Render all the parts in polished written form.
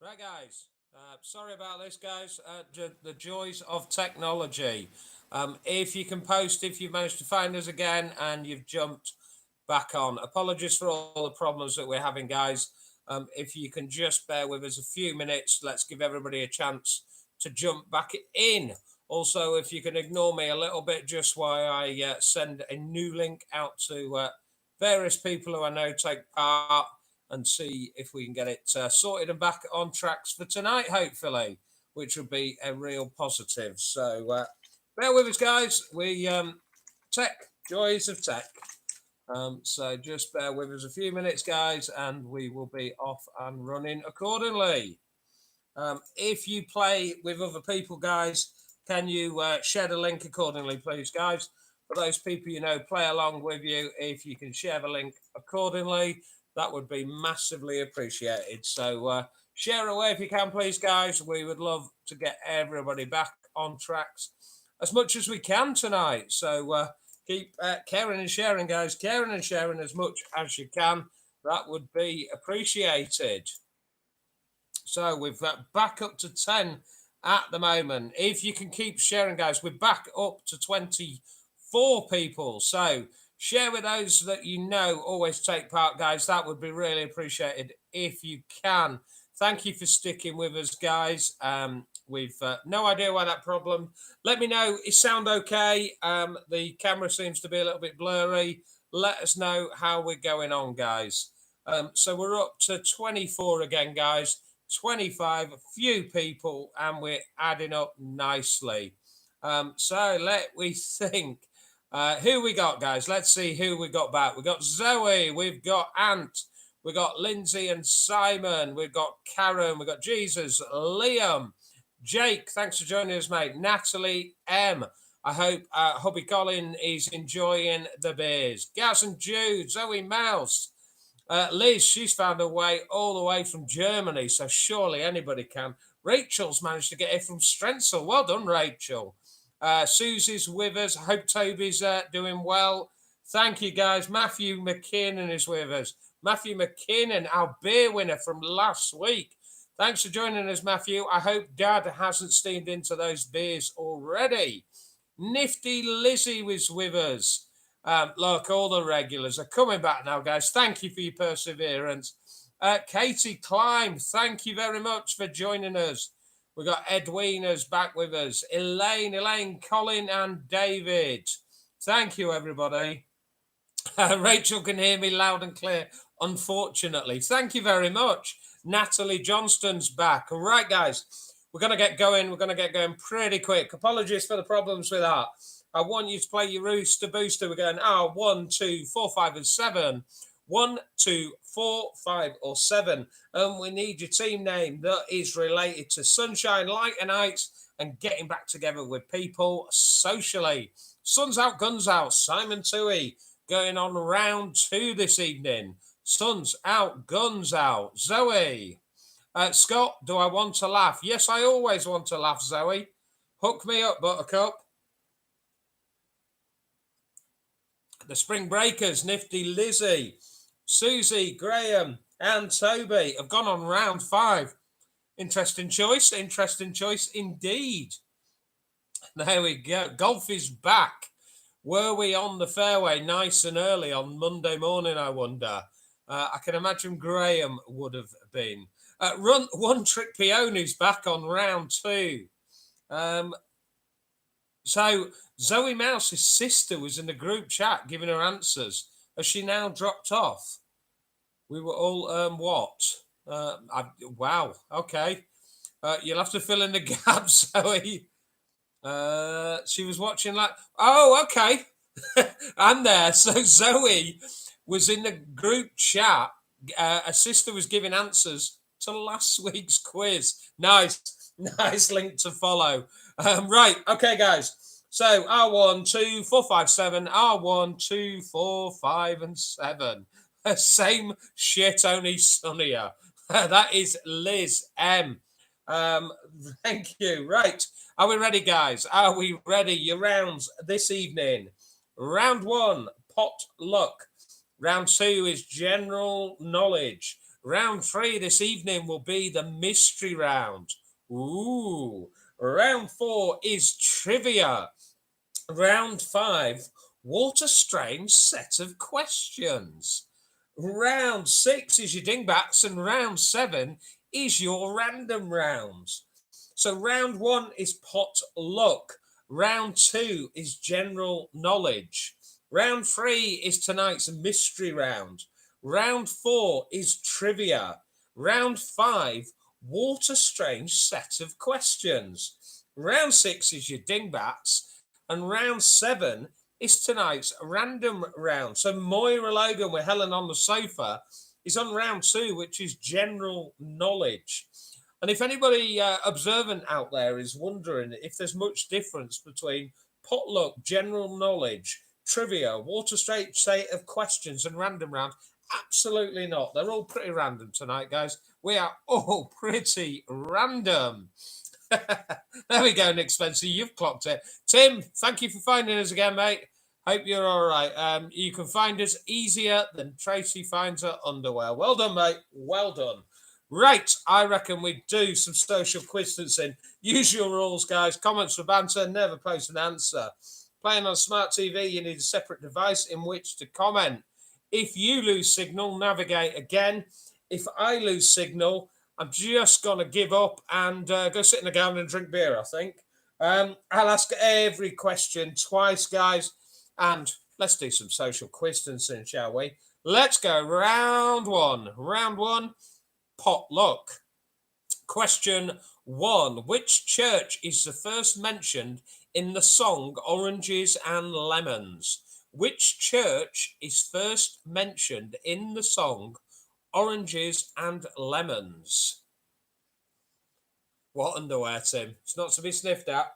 Right, guys. Sorry about this, guys. The joys of technology. If you can post, if you've managed to find us again and you've jumped back on, apologies for all the problems that we're having, guys. If you can just bear with us a few minutes, let's give everybody a chance to jump back in. Also, if you can ignore me a little bit, just while I send a new link out to various people who I know take part and see if we can get it sorted and back on tracks for tonight, hopefully, which would be a real positive. So bear with us, guys. Tech, joys of tech. So just bear with us a few minutes, guys, and we will be off and running accordingly. If you play with other people, guys, can you share the link accordingly, please, guys? For those people you know, play along with you. If you can share the link accordingly, that would be massively appreciated. So share away if you can, please, guys. We would love to get everybody back on tracks as much as we can tonight. So keep caring and sharing, guys. Caring and sharing as much as you can. That would be appreciated. So we've back up to 10 at the moment. If you can keep sharing, guys, we're back up to 24 people. So share with those that you know always take part, guys. That would be really appreciated if you can. Thank you for sticking with us, guys. We've no idea why that problem. Let me know. Is sound okay? The camera seems to be a little bit blurry. Let us know how we're going on, guys. So we're up to 24 again, guys. 25, few people, and we're adding up nicely. So let we think. Who we got, guys? Let's see who we got back. We got Zoe, we've got Ant, we got Lindsay and Simon, we've got Karen, we've got Jesus, Liam, Jake, thanks for joining us, mate. Natalie M. I hope hubby Colin is enjoying the beers. Gaz and Jude, Zoe Mouse. Liz, she's found her way all the way from Germany, so surely anybody can. Rachel's managed to get here from Strensel. Well done, Rachel. Susie's with us. I hope Toby's doing well. Thank you, guys. Matthew McKinnon is with us. Matthew McKinnon, our beer winner from last week. Thanks for joining us, Matthew. I hope Dad hasn't steamed into those beers already. Nifty Lizzie was with us. Look, all the regulars are coming back now, guys. Thank you for your perseverance. Katie Climb, thank you very much for joining us. We've got Edwina's back with us. Elaine, Colin, and David. Thank you, everybody. Rachel can hear me loud and clear, unfortunately. Thank you very much. Natalie Johnston's back. All right, guys, we're going to get going. We're going to get going pretty quick. Apologies for the problems with that. I want you to play your rooster booster. We're going 1, 2, 4, 5, and 7. 1, 2, 4, 5, or 7. And we need your team name that is related to sunshine, light, and ice, and getting back together with people socially. Sun's out, guns out. Simon Toohey going on round 2 this evening. Sun's out, guns out. Zoe. Scott, do I want to laugh? Yes, I always want to laugh, Zoe. Hook me up, Buttercup. The Spring Breakers, Nifty Lizzie, Susie, Graham, and Toby have gone on round 5. Interesting choice indeed. There we go. Golf is back. Were we on the fairway nice and early on Monday morning, I wonder? I can imagine Graham would have been. One Trick Peony's back on round 2. So Zoe Mouse's sister was in the group chat giving her answers. Has she now dropped off? We were all what? Wow. Okay. You'll have to fill in the gaps, Zoe. She was watching like. Oh, okay. I'm there. So Zoe was in the group chat. Her sister was giving answers to last week's quiz. Nice link to follow. Right, okay, guys. So R1, 2, 4, 5, 7. R1, 2, 4, 5, and 7. Same shit, only sunnier. That is Liz M. Thank you. Right. Are we ready, guys? Are we ready? Your rounds this evening. Round 1, pot luck. Round 2 is general knowledge. Round 3 this evening will be the mystery round. Ooh. Round 4 is trivia. Round 5, what a strange set of questions. Round 6 is your dingbats, and round 7 is your random rounds. So round 1 is pot luck. Round 2 is general knowledge. Round 3 is tonight's mystery round. Round 4 is trivia. Round 5, what a strange set of questions. Round 6 is your dingbats. And round 7 is tonight's random round. So Moira Logan with Helen on the sofa is on round 2, which is general knowledge. And if anybody observant out there is wondering if there's much difference between potluck, general knowledge, trivia, water straight set of questions, and random round, absolutely not. They're all pretty random tonight, guys. We are all pretty random. There we go, Nick Spencer. You've clocked it. Tim, thank you for finding us again, mate. Hope you're all right. You can find us easier than Tracy finds her underwear. Well done, mate. Well done. Right, I reckon we do some social quiz in. Usual rules, guys. Comments for banter. Never post an answer. Playing on smart TV, you need a separate device in which to comment. If you lose signal, navigate again. If I lose signal, I'm just going to give up and go sit in the garden and drink beer, I think. I'll ask every question twice, guys. And let's do some social questioning, shall we? Let's go round 1. Round 1, potluck. Question 1. Which church is the first mentioned in the song Oranges and Lemons? Which church is first mentioned in the song Oranges and Lemons? What underwear, Tim? It's not to be sniffed at.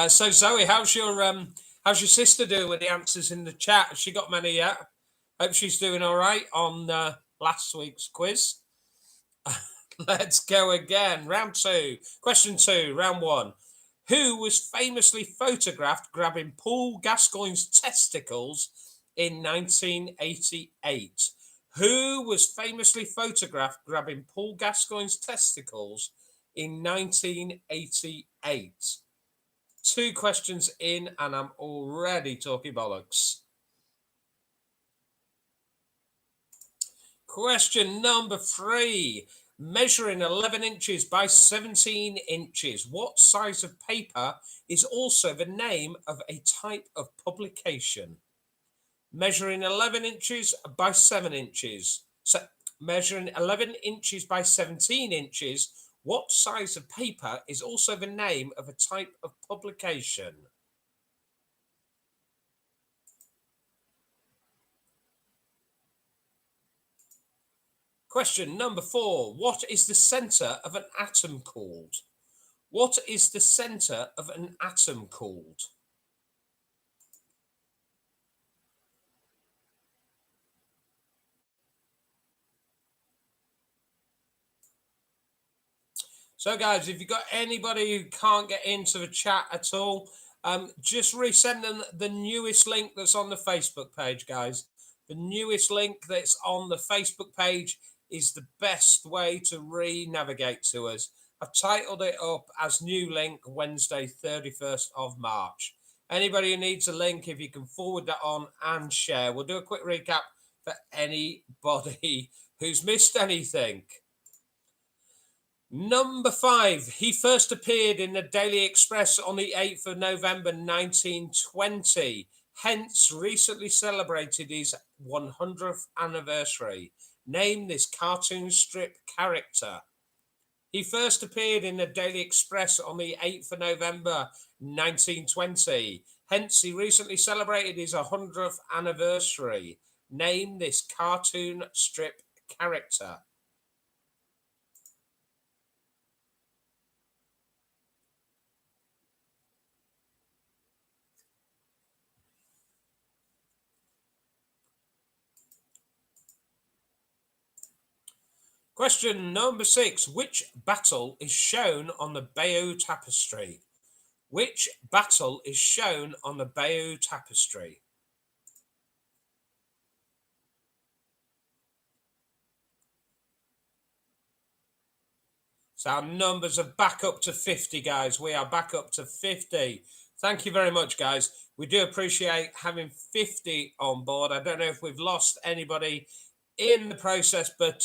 So Zoe, how's your sister doing with the answers in the chat? Has she got many yet? Hope she's doing all right on last week's quiz. Let's go again. Round 2. Question 2. Round 1. Who was famously photographed grabbing Paul Gascoigne's testicles in 1988? Who was famously photographed grabbing Paul Gascoigne's testicles in 1988? 2 questions in, and I'm already talking bollocks. Question number 3. Measuring 11 inches by 17 inches. What size of paper is also the name of a type of publication? Measuring 11 inches by 7 inches. So measuring 11 inches by 17 inches. What size of paper is also the name of a type of publication? Question number 4. What is the center of an atom called? What is the center of an atom called? So, guys, if you've got anybody who can't get into the chat at all, just resend them the newest link that's on the Facebook page, guys. The newest link that's on the Facebook page is the best way to re-navigate to us. I've titled it up as new link Wednesday, 31st of March. Anybody who needs a link, if you can forward that on and share. We'll do a quick recap for anybody who's missed anything. Number 5, he first appeared in the Daily Express on the 8th of November 1920, hence recently celebrated his 100th anniversary. Name this cartoon strip character. He first appeared in the Daily Express on the 8th of November 1920, hence he recently celebrated his 100th anniversary. Name this cartoon strip character. Question number 6. Which battle is shown on the Bayeux Tapestry? Which battle is shown on the Bayeux Tapestry? So our numbers are back up to 50, guys. We are back up to 50. Thank you very much, guys. We do appreciate having 50 on board. I don't know if we've lost anybody in the process, but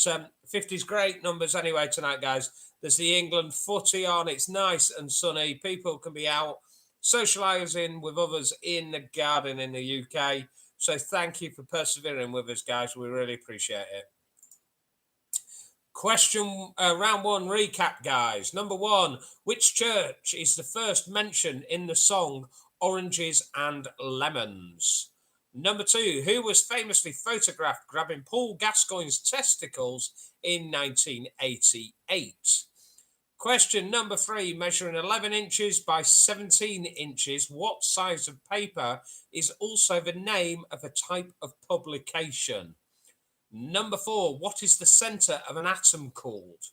50 is great numbers anyway tonight, guys. There's the England footy on. It's nice and sunny. People can be out socialising with others in the garden in the UK. So thank you for persevering with us, guys. We really appreciate it. Question round one recap, guys. Number one, which church is the first mentioned in the song Oranges and Lemons? Number two, who was famously photographed grabbing Paul Gascoigne's testicles in 1988? Question number three, measuring 11 inches by 17 inches, what size of paper is also the name of a type of publication? Number four, what is the centre of an atom called?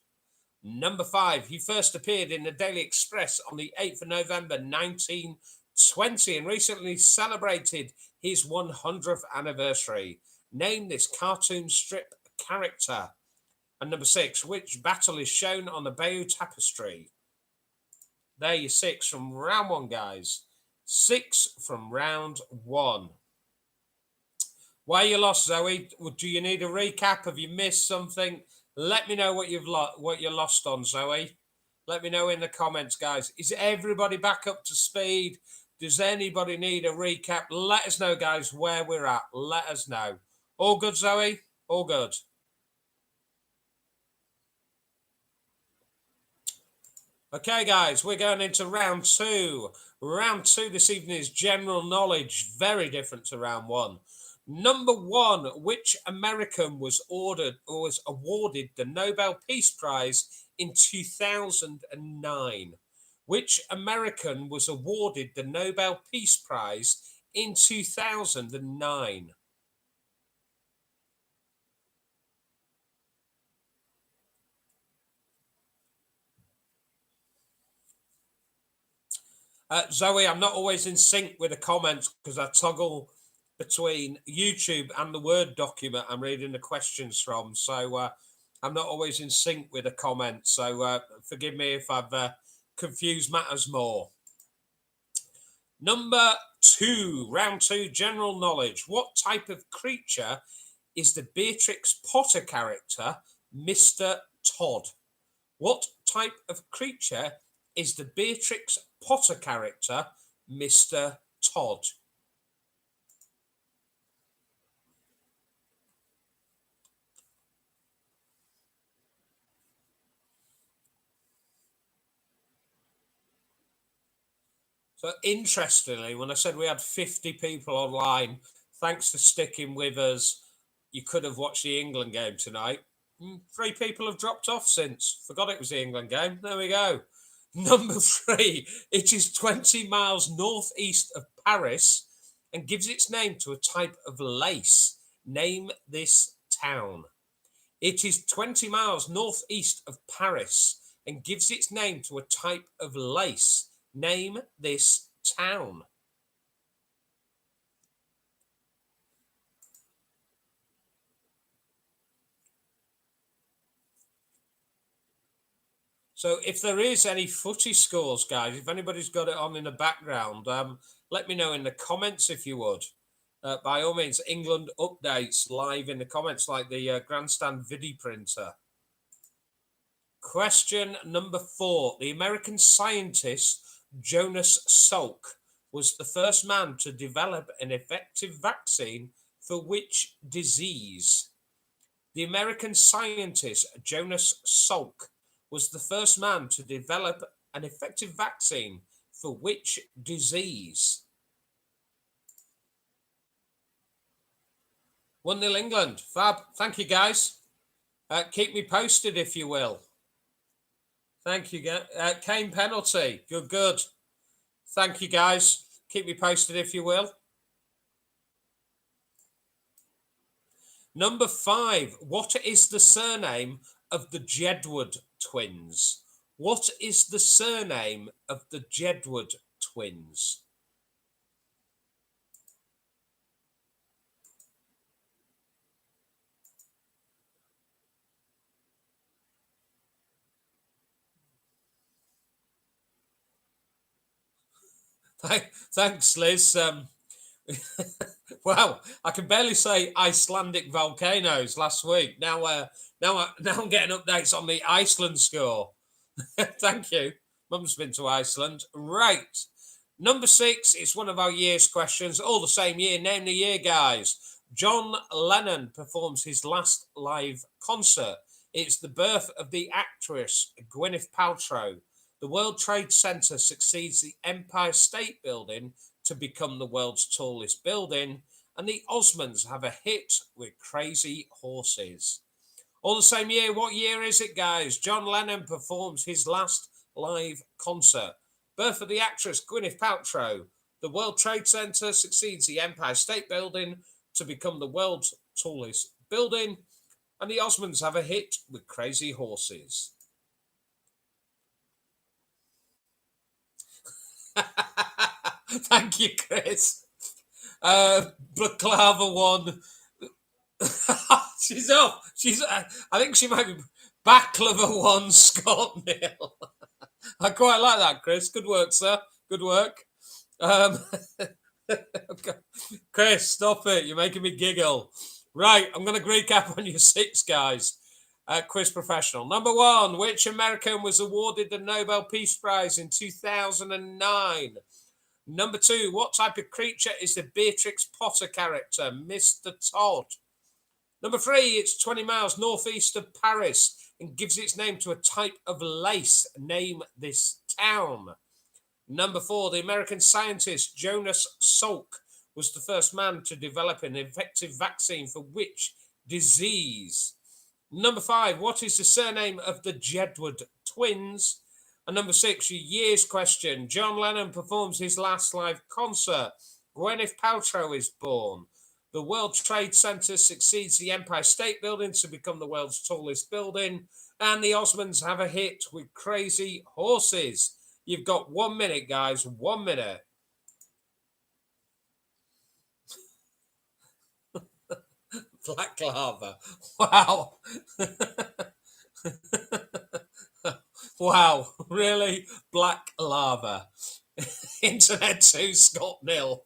Number five, he first appeared in the Daily Express on the 8th of November 1920 and recently celebrated his 100th anniversary. Name this cartoon strip character. And number six, which battle is shown on the Bayeux Tapestry? There you six from round one, guys. 6 from round one. Why you lost, Zoe? Do you need a recap? Have you missed something? Let me know what you're lost on, Zoe. Let me know in the comments, guys. Is everybody back up to speed? Does anybody need a recap? Let us know, guys, where we're at. Let us know. All good, Zoe? All good. Okay, guys, we're going into round two. Round two this evening is general knowledge, very different to round one. Number one, which American was awarded the Nobel Peace Prize in 2009? Which American was awarded the Nobel Peace Prize in 2009? Zoe, I'm not always in sync with the comments because I toggle between YouTube and the Word document I'm reading the questions from. So I'm not always in sync with the comments. So forgive me if I've confused matters more. Number two, round two, general knowledge. What type of creature is the Beatrix Potter character, Mr. Todd? What type of creature is the Beatrix Potter character, Mr. Todd? So interestingly, when I said we had 50 people online, thanks for sticking with us. You could have watched the England game tonight. 3 people have dropped off since. Forgot it was the England game. There we go. Number 3, it is 20 miles northeast of Paris and gives its name to a type of lace. Name this town. It is 20 miles northeast of Paris and gives its name to a type of lace. Name this town. So if there is any footy scores, guys, if anybody's got it on in the background, let me know in the comments if you would. By all means, England updates live in the comments like the grandstand video printer. Question number 4. The American scientist Jonas Salk was the first man to develop an effective vaccine for which disease? The American scientist Jonas Salk was the first man to develop an effective vaccine for which disease? 1-0 England. Fab. Thank you, guys. Keep me posted, if you will. Thank you, Kane penalty. Good. Thank you, guys. Keep me posted, if you will. Number 5. What is the surname of the Jedward twins? What is the surname of the Jedward twins? Thanks, Liz. Wow, I can barely say Icelandic volcanoes last week. Now I'm getting updates on the Iceland score. Thank you. Mum's been to Iceland. Right. Number 6 is one of our year's questions. All the same year. Name the year, guys. John Lennon performs his last live concert. It's the birth of the actress Gwyneth Paltrow. The World Trade Center succeeds the Empire State Building to become the world's tallest building. And the Osmonds have a hit with Crazy Horses. All the same year. What year is it, guys? John Lennon performs his last live concert. Birth of the actress Gwyneth Paltrow. The World Trade Center succeeds the Empire State Building to become the world's tallest building. And the Osmonds have a hit with Crazy Horses. Thank you, Chris. Baklava won. She's off. I think she might be Baklava one, Scott nil. I quite like that, Chris. Good work, sir. Good work. Chris, stop it. You're making me giggle. Right, I'm going to recap on your 6, guys. Quiz professional. Number 1, which American was awarded the Nobel Peace Prize in 2009? Number 2, what type of creature is the Beatrix Potter character, Mr. Todd? Number 3, it's 20 miles northeast of Paris and gives its name to a type of lace. Name this town. Number 4, the American scientist Jonas Salk was the first man to develop an effective vaccine for which disease? Number 5, what is the surname of the Jedward twins? And number 6, your year's question. John Lennon performs his last live concert. Gwyneth Paltrow is born. The World Trade Center succeeds the Empire State Building to become the world's tallest building. And the Osmonds have a hit with Crazy Horses. You've got 1 minute, guys. 1 minute. Black lava. Wow. Wow. Really? Black lava. Internet 2, Scott nil.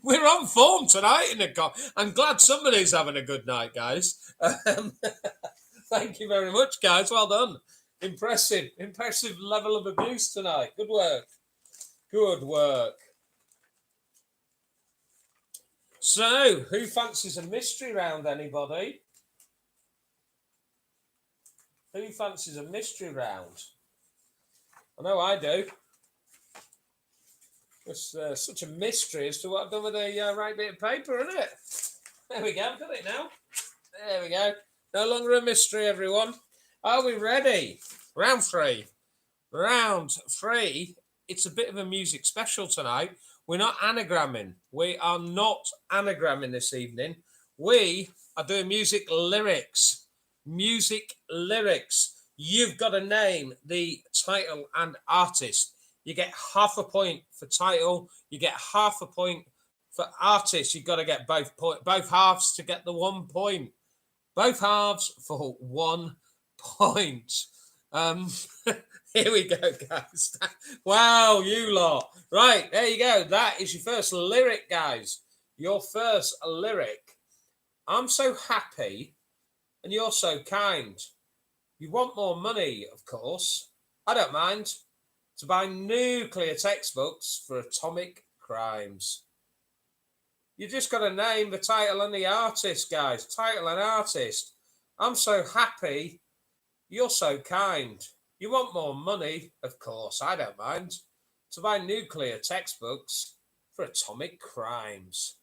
We're on form tonight in the I'm glad somebody's having a good night, guys. Thank you very much, guys. Well done. Impressive level of abuse tonight. Good work. Good work. So, who fancies a mystery round, anybody? Who fancies a mystery round? I know I do. It's such a mystery as to what I've done with the right bit of paper, isn't it? There we go. I've got it now. There we go. No longer a mystery, everyone. Are we ready? Round 3. Round 3. It's a bit of a music special tonight. We're not anagramming. We are not anagramming this evening. We are doing music lyrics. Music lyrics. You've got to name the title and artist. You get half a point for title. You get half a point for artist. You've got to get both halves to get the 1 point. Both halves for 1 point. Here we go, guys. Wow, you lot. Right, there you go. That is your first lyric, guys. Your first lyric. I'm so happy and you're so kind. You want more money, of course. I don't mind. To buy nuclear textbooks for atomic crimes. You just got to name the title and the artist, guys. Title and artist. I'm so happy. You're so kind. You want more money? Of course, I don't mind. To buy nuclear textbooks for atomic crimes.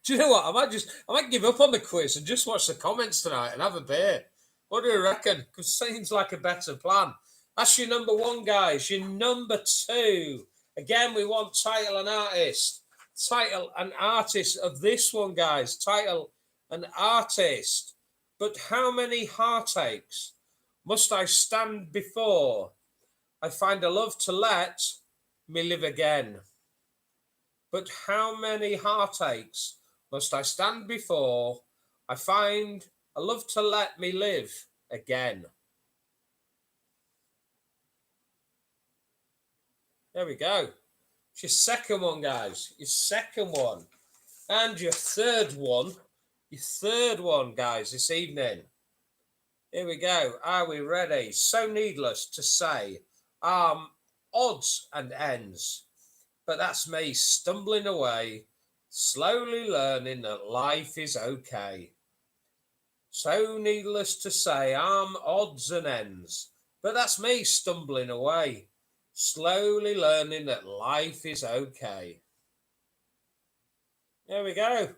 Do you know what? I might give up on the quiz and just watch the comments tonight and have a beer. What do you reckon? Because seems like a better plan. That's your number 1, guys. Your number 2. Again, we want title and artist. Title and artist of this one, guys. Title and artist. But how many heartaches must I stand before I find a love to let me live again? But how many heartaches must I stand before I find a love to let me live again? There we go. It's your second one, guys. Your second one. And your third one. Your third one, guys, this evening. Here we go. Are we ready? So needless to say, odds and ends. But that's me stumbling away, slowly learning that life is okay. So needless to say, odds and ends. But that's me stumbling away, slowly learning that life is okay. There we go.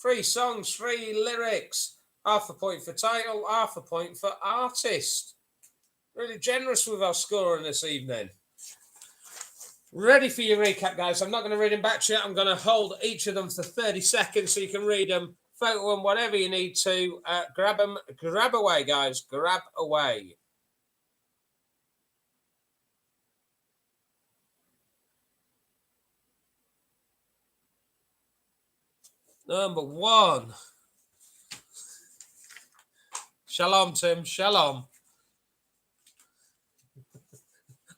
3 songs, 3 lyrics. Half a point for title, half a point for artist. Really generous with our scoring this evening. Ready for your recap, guys. I'm not going to read them back to you. I'm going to hold each of them for 30 seconds so you can read them, photo them, whatever you need to. Grab them. Grab away, guys. Grab away. Number 1. Shalom, Tim. Shalom.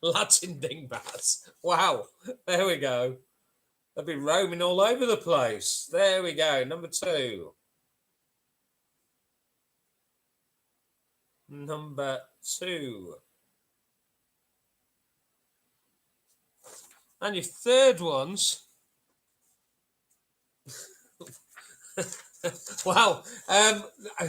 Latin dingbats. Wow. There we go. They've been roaming all over the place. There we go. Number 2. Number 2. And your third one's... Wow.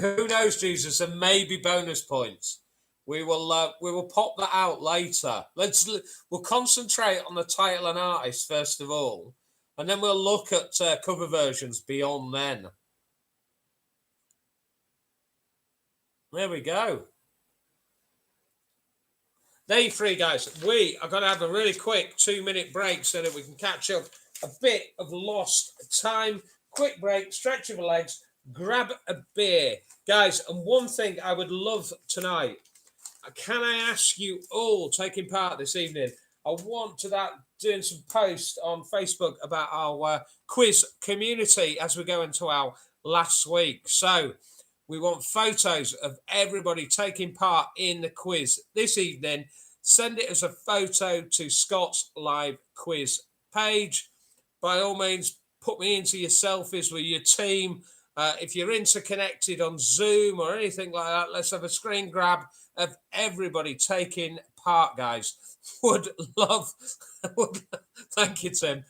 Who knows, Jesus? There may be bonus points. We will pop that out later. We'll concentrate on the title and artist first of all, and then we'll look at cover versions beyond then. There we go. There you three, guys. We are going to have a really quick 2-minute break so that we can catch up a bit of lost time. Quick break, stretch your legs, grab a beer. Guys, and one thing I would love tonight, can I ask you all taking part this evening? I want to that doing some posts on Facebook about our quiz community as we go into our last week. So we want photos of everybody taking part in the quiz this evening. Send it as a photo to Scott's live quiz page. By all means, put me into your selfies with your team. If you're interconnected on Zoom or anything like that, let's have a screen grab of everybody taking part, guys. Would love, thank you, Tim.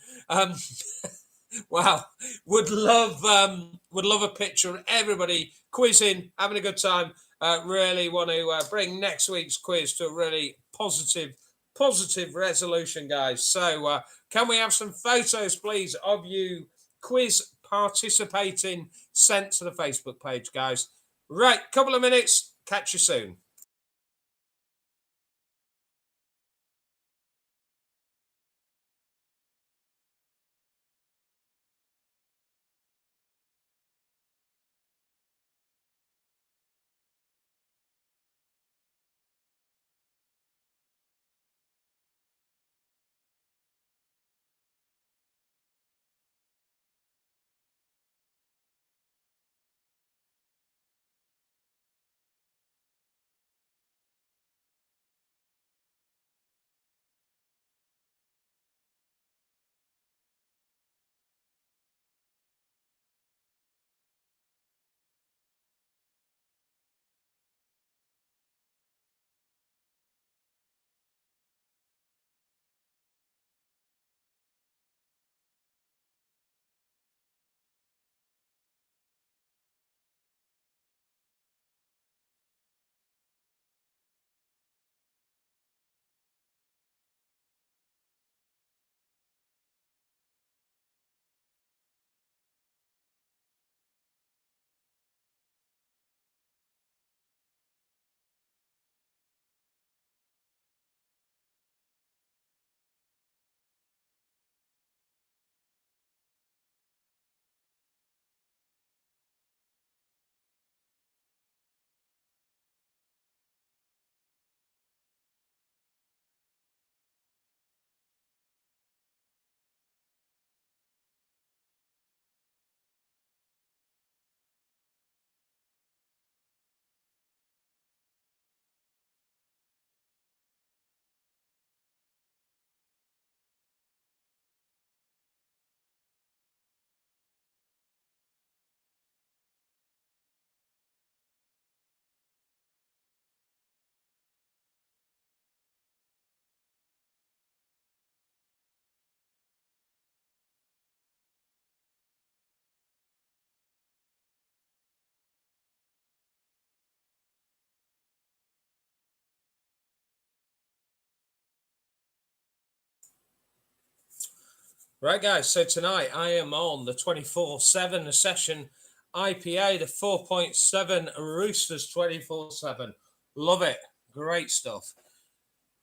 Wow, would love a picture of everybody quizzing, having a good time. Really want to bring next week's quiz to a really positive resolution, guys. So can we have some photos, please, of you quiz participating sent to the Facebook page, guys? Right, couple of minutes. Catch you soon. Right, guys. So tonight I am on the 24/7 session IPA, the 4.7 Roosters 24/7. Love it. Great stuff.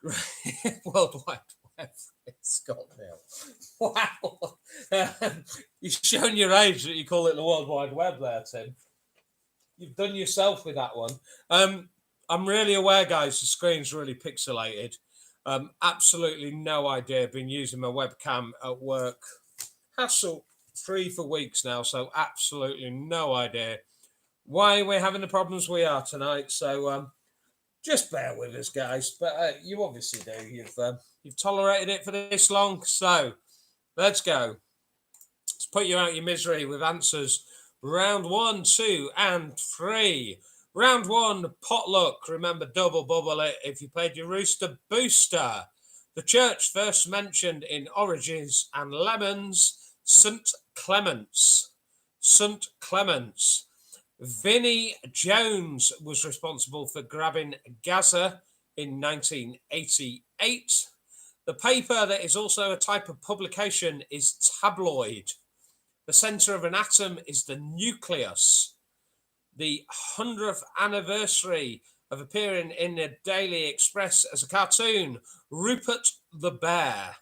Great. Worldwide Web. It's got now. Wow. You've shown your age that you call it the World Wide Web there, Tim. You've done yourself with that one. I'm really aware, guys, the screen's really pixelated. Absolutely no idea. Been using my webcam at work, hassle free for weeks now, so absolutely no idea why we're having the problems we are tonight. So just bear with us, guys. But you obviously do. You've tolerated it for this long, so let's go. Let's put you out your misery with answers. Round 1, 2, and 3. Round 1, potluck. Remember, double bubble it if you played your Rooster Booster. The church first mentioned in Oranges and Lemons, St. Clement's. St. Clement's. Vinnie Jones was responsible for grabbing Gaza in 1988. The paper that is also a type of publication is tabloid. The center of an atom is the nucleus. The 100th anniversary of appearing in the Daily Express as a cartoon, Rupert the Bear,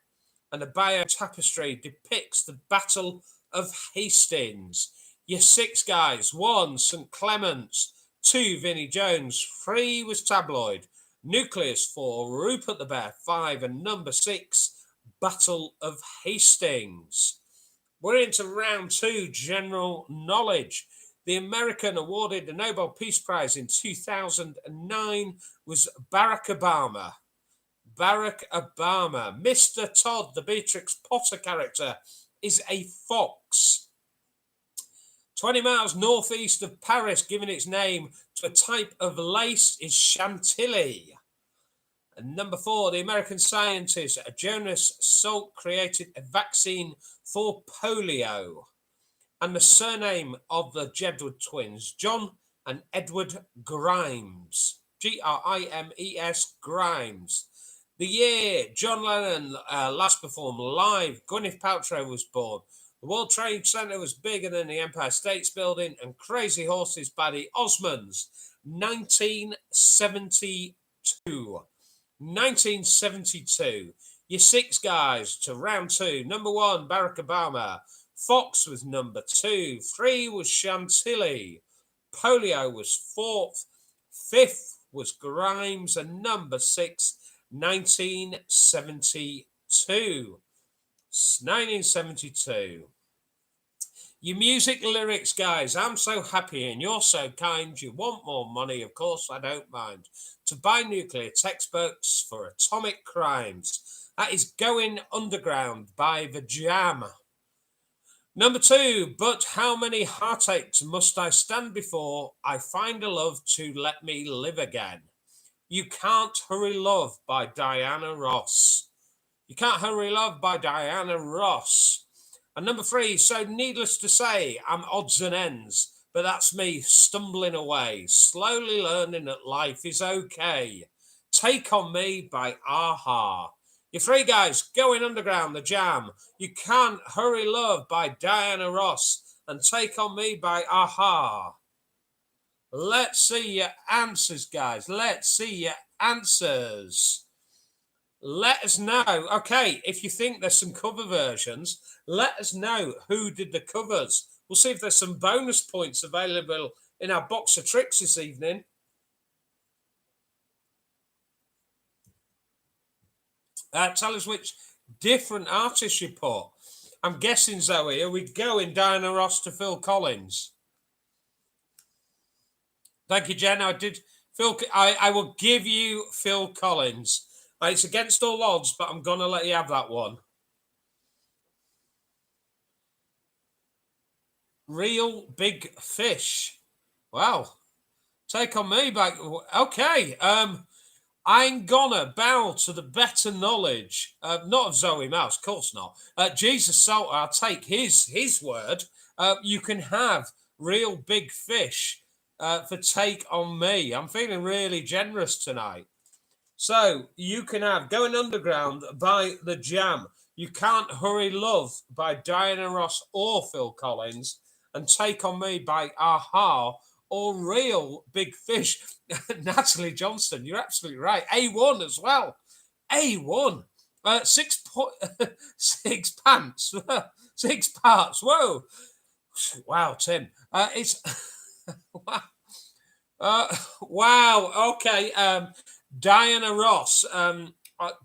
and the bio tapestry depicts the Battle of Hastings. Your 6 guys: 1, St. Clement's; 2, Vinnie Jones; 3 was tabloid; nucleus; 4, Rupert the Bear; 5, and number 6, Battle of Hastings. We're into round 2, general knowledge. The American awarded the Nobel Peace Prize in 2009 was Barack Obama. Barack Obama. Mr. Todd, the Beatrix Potter character, is a fox. 20 miles northeast of Paris, giving its name to a type of lace, is Chantilly. And number 4, the American scientist Jonas Salk created a vaccine for polio. And the surname of the Jedward twins, John and Edward Grimes. Grimes, Grimes. The year John Lennon last performed live, Gwyneth Paltrow was born. The World Trade Center was bigger than the Empire State Building, and Crazy Horses by the Osmonds. 1972. 1972. Your 6 guys to round 2. Number 1, Barack Obama. Fox was number 2. 3 was Chantilly. Polio was 4th. 5th was Grimes. And number 6, 1972. 1972. Your music lyrics, guys. I'm so happy and you're so kind. You want more money? Of course, I don't mind. To buy nuclear textbooks for atomic crimes. That is Going Underground by The Jam. Number 2, but how many heartaches must I stand before I find a love to let me live again? You Can't Hurry Love by Diana Ross. You Can't Hurry Love by Diana Ross. And number 3, so needless to say, I'm odds and ends, but that's me stumbling away, slowly learning that life is okay. Take on Me by Aha. Your 3 guys: Going Underground, The Jam, You Can't Hurry Love by Diana Ross, and Take on Me by Aha. Let's see your answers, guys. Let's see your answers. Let us know. Okay, if you think there's some cover versions, let us know who did the covers. We'll see if there's some bonus points available in our box of tricks this evening. Tell us which different artists you put. I'm guessing, Zoe, are we going Diana Ross to Phil Collins? Thank you, Jen. I will give you Phil Collins. It's against all odds, but I'm going to let you have that one. Real Big Fish. Wow. Take on Me back. Okay. I'm gonna bow to the better knowledge, not of Zoe Mouse, of course not. Jesus Salter, I'll take his word. You can have Real Big Fish for Take on Me. I'm feeling really generous tonight. So you can have Going Underground by The Jam. You Can't Hurry Love by Diana Ross or Phil Collins, and Take On Me by Aha or Real Big Fish. Natalie Johnston, you're absolutely right. A1 as well. A1. 6 pants. 6 parts. Whoa. Wow, Tim. It's wow. Wow. Okay. Diana Ross.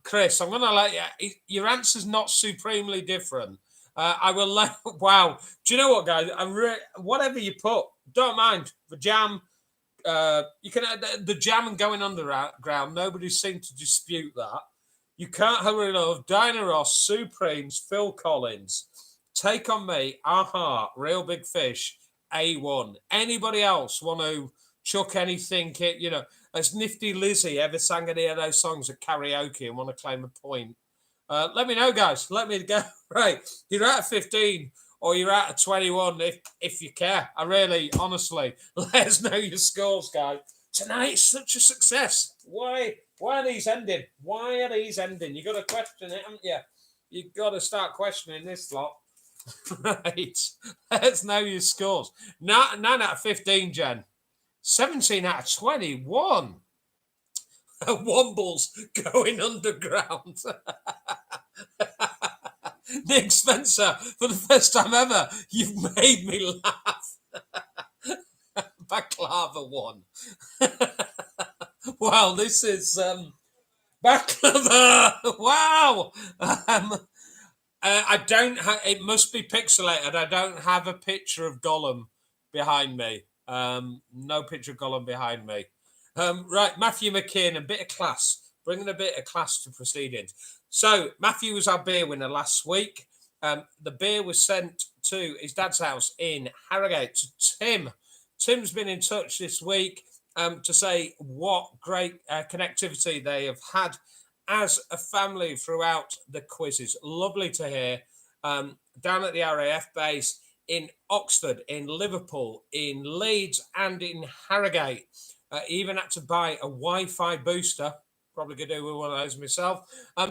Chris, I'm going to let you. Your answer's not supremely different. I will let. Wow. Do you know what, guys? Whatever you put, don't mind the jam. You can the jam and going underground. Nobody seemed to dispute that. You Can't Hurry Love, Diana Ross, Supremes, Phil Collins, Take On Me, Aha, Real Big Fish, A1. Anybody else want to chuck anything? Has Nifty Lizzie ever sang any of those songs at karaoke and want to claim a point? Let me know, guys. Let me go. Right, you're out of 15 or you're out of 21 if you care. I really, honestly, let us know your scores, guys. Tonight is such a success. Why are these ending? Why are these ending? You got to question it, haven't you? You've got to start questioning this lot. Right. Let's know your scores. 9 out of 15, Jen. 17 out of 21. Womble's going underground. Nick Spencer, for the first time ever, you've made me laugh. Baklava one. Wow, this is baklava. Wow. I don't have. It must be pixelated. I don't have a picture of Gollum behind me. No picture of Gollum behind me. Right, Matthew McKean, a bit of class, bringing a bit of class to proceedings. So Matthew was our beer winner last week. The beer was sent to his dad's house in Harrogate to Tim. Tim's been in touch this week to say what great connectivity they have had as a family throughout the quizzes. Lovely to hear. Down at the RAF base in Oxford, in Liverpool, in Leeds, and in Harrogate. Even had to buy a Wi-Fi booster. Probably could do with one of those myself,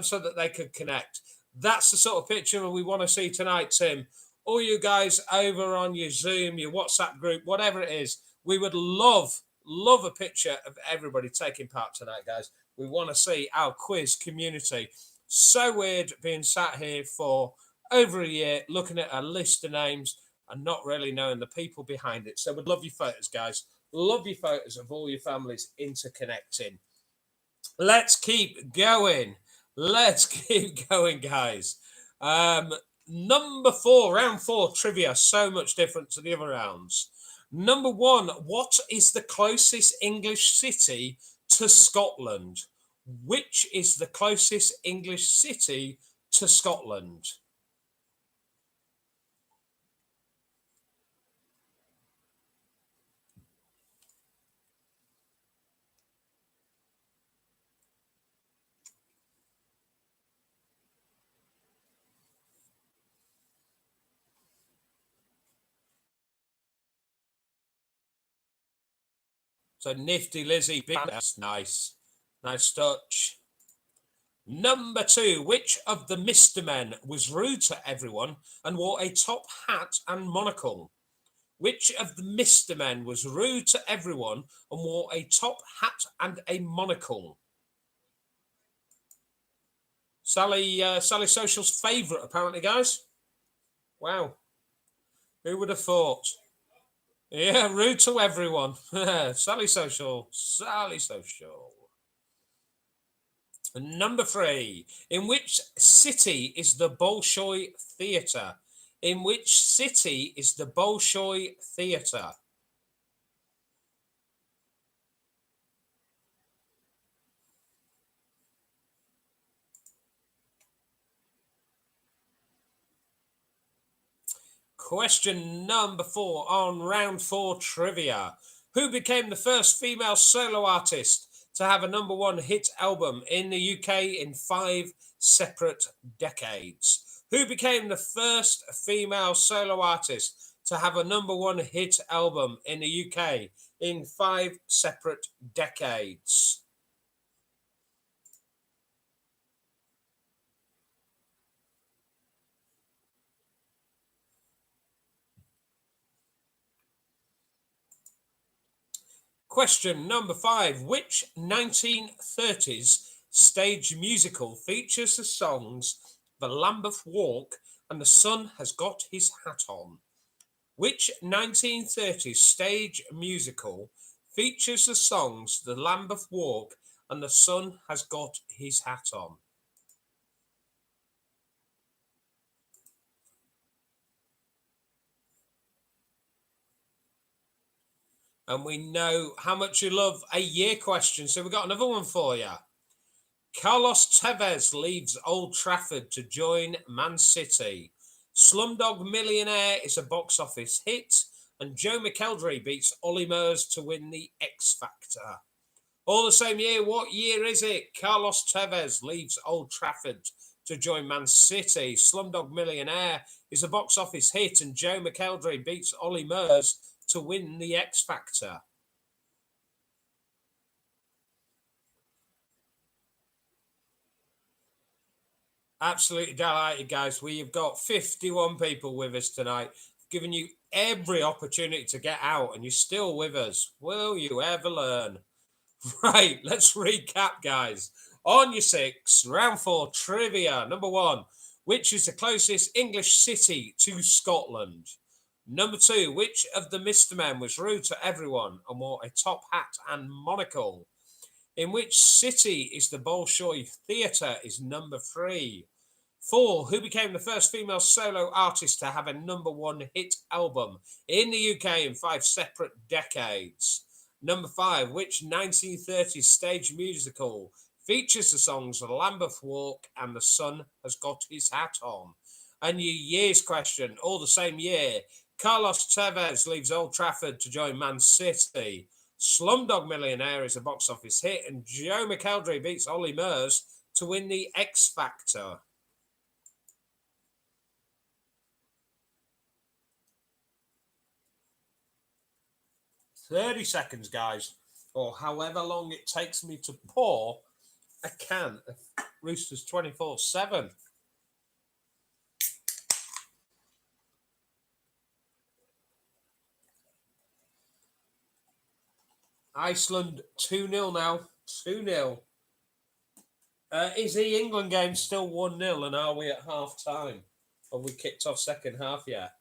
so that they could connect. That's the sort of picture we want to see tonight, Tim. All you guys over on your Zoom, your WhatsApp group, whatever it is, we would love a picture of everybody taking part tonight, guys. We want to see our quiz community. So weird being sat here for over a year, looking at a list of names and not really knowing the people behind it. So we'd love your photos, guys. Love your photos of all your families interconnecting. Let's keep going. Let's keep going, guys. Number 4, round 4 trivia. So much different to the other rounds. Number 1, what is the closest English city to Scotland? Which is the closest English city to Scotland? So Nifty Lizzie, that's nice. Nice touch. Number 2, which of the Mr. Men was rude to everyone and wore a top hat and monocle? Which of the Mr. Men was rude to everyone and wore a top hat and a monocle? Sally Social's favourite, apparently, guys. Wow. Who would have thought? Yeah, rude to everyone. Sally Social. Number 3. In which city is the Bolshoi Theatre? In which city is the Bolshoi Theatre? Question number 4 on round 4 trivia. Who became the first female solo artist to have a number 1 hit album in the UK in 5 separate decades? Who became the first female solo artist to have a number 1 hit album in the UK in 5 separate decades? Question number 5. Which 1930s stage musical features the songs The Lambeth Walk and The Sun Has Got His Hat On? Which 1930s stage musical features the songs The Lambeth Walk and The Sun Has Got His Hat On? And we know how much you love a year question, so we've got another one for you. Carlos Tevez leaves Old Trafford to join Man City. Slumdog Millionaire is a box office hit, and Joe McElderry beats Ollie Murs to win the X Factor. All the same year, what year is it? Carlos Tevez leaves Old Trafford to join Man City. Slumdog Millionaire is a box office hit, and Joe McElderry beats Ollie Murs to win the X Factor. Absolutely delighted, guys. We've got 51 people with us tonight, giving you every opportunity to get out, and you're still with us. Will you ever learn? Right, let's recap, guys. On your 6, round 4 trivia. Number 1, which is the closest English city to Scotland? Number 2, which of the Mr. Men was rude to everyone and wore a top hat and monocle? In which city is the Bolshoi Theatre? Is number 3. 4, who became the first female solo artist to have a number 1 hit album in the UK in 5 separate decades? Number 5, which 1930s stage musical features the songs Lambeth Walk and The Sun Has Got His Hat On? And your year's question, all the same year, Carlos Tevez leaves Old Trafford to join Man City. Slumdog Millionaire is a box office hit, and Joe McElderry beats Ollie Murs to win the X Factor. $30, guys, or however long it takes me to pour a can of Roosters 24/7. Iceland 2-0 now. 2-0. Is the England game still 1-0, and are we at half time? Have we kicked off second half yet?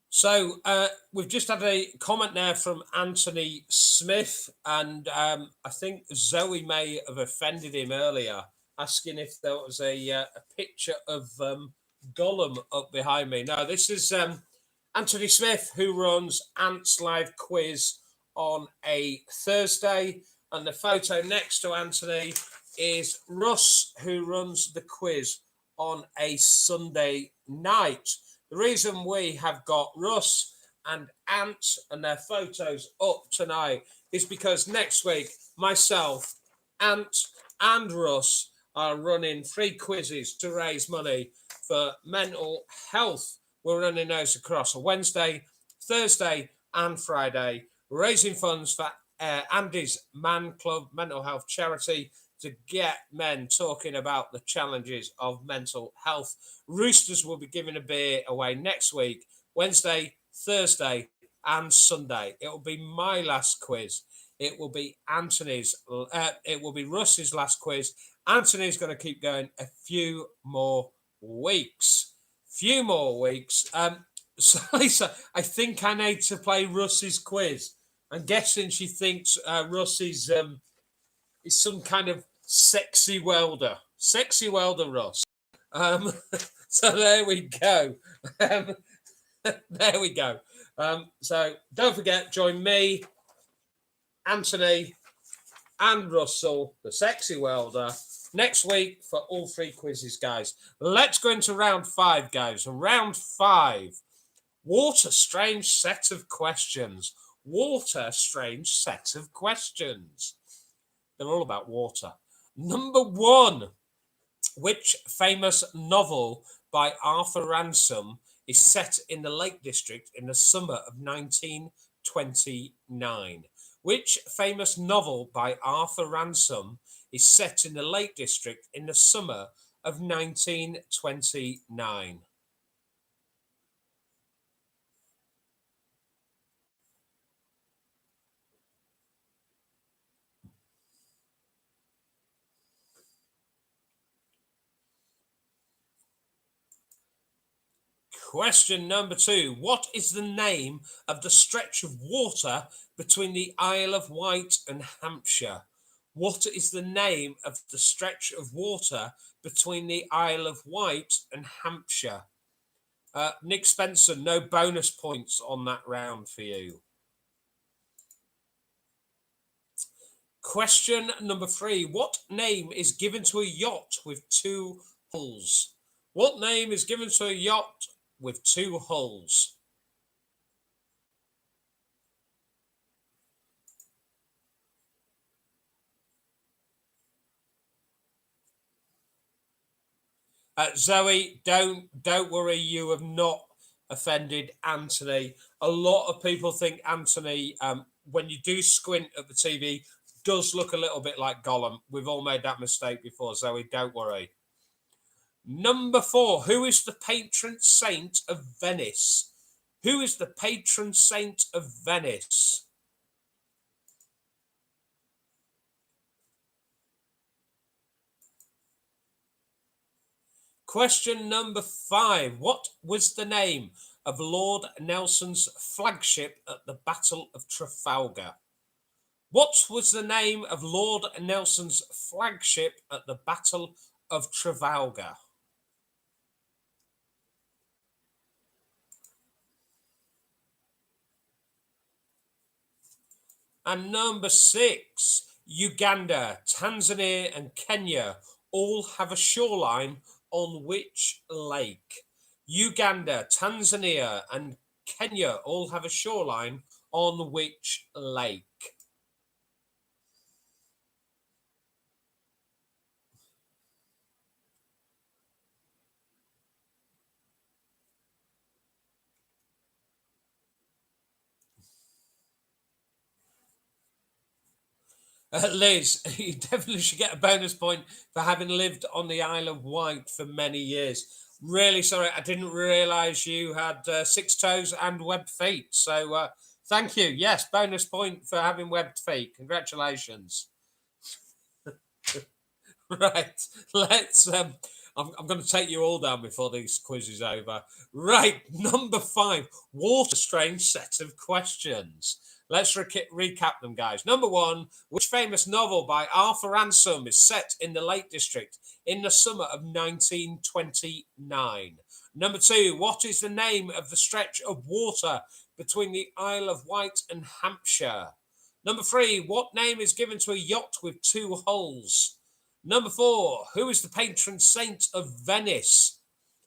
So we've just had a comment there from Anthony Smith, and I think Zoe may have offended him earlier, asking if there was a picture of Gollum up behind me. No, this is Anthony Smith, who runs Ant's Live Quiz on a Thursday, and the photo next to Anthony is Russ, who runs the quiz on a Sunday night. The reason we have got Russ and Ant and their photos up tonight is because next week, myself, Ant, and Russ are running 3 quizzes to raise money for mental health. We're running those across a Wednesday, Thursday, and Friday, raising funds for Andy's Man Club mental health charity to get men talking about the challenges of mental health. Roosters will be giving a beer away next week, Wednesday, Thursday, and Sunday. It will be my last quiz. It will be Anthony's. It will be Russ's last quiz. Anthony's going to keep going a few more weeks. So Lisa, I think I need to play Russ's quiz. I'm guessing she thinks Russ is some kind of sexy welder. Sexy welder, Russ. So there we go. There we go. So don't forget, join me, Anthony, and Russell, the sexy welder, next week for all 3 quizzes, guys. Let's go into round 5, guys. Round 5. What a strange set of questions. What a strange set of questions. They're all about water. Number 1. Which famous novel by Arthur Ransom is set in the Lake District in the summer of 1929? Which famous novel by Arthur Ransom is set in the Lake District in the summer of 1929? Question number 2. What is the name of the stretch of water between the Isle of Wight and Hampshire? What is the name of the stretch of water between the Isle of Wight and Hampshire? Nick Spencer, no bonus points on that round for you. Question number 3. What name is given to a yacht with 2 hulls? What name is given to a yacht with 2 hulls? Zoe, don't worry, you have not offended Anthony. A lot of people think Anthony, when you do squint at the TV, does look a little bit like Gollum. We've all made that mistake before, Zoe, don't worry. Number 4, who is the patron saint of Venice? Who is the patron saint of Venice? Question number 5. What was the name of Lord Nelson's flagship at the Battle of Trafalgar? What was the name of Lord Nelson's flagship at the Battle of Trafalgar? And number 6, Uganda, Tanzania, and Kenya all have a shoreline on which lake? Uganda, Tanzania, and Kenya all have a shoreline on which lake? Liz, you definitely should get a bonus point for having lived on the Isle of Wight for many years. Really sorry, I didn't realise you had 6 toes and webbed feet. So thank you. Yes, bonus point for having webbed feet. Congratulations. Right, let's. I'm going to take you all down before this quiz is over. Right, number 5. What a strange set of questions. Let's recap them, guys. Number 1, which famous novel by Arthur Ransom is set in the Lake District in the summer of 1929? Number 2, what is the name of the stretch of water between the Isle of Wight and Hampshire? Number 3, what name is given to a yacht with 2 hulls? Number 4, who is the patron saint of Venice?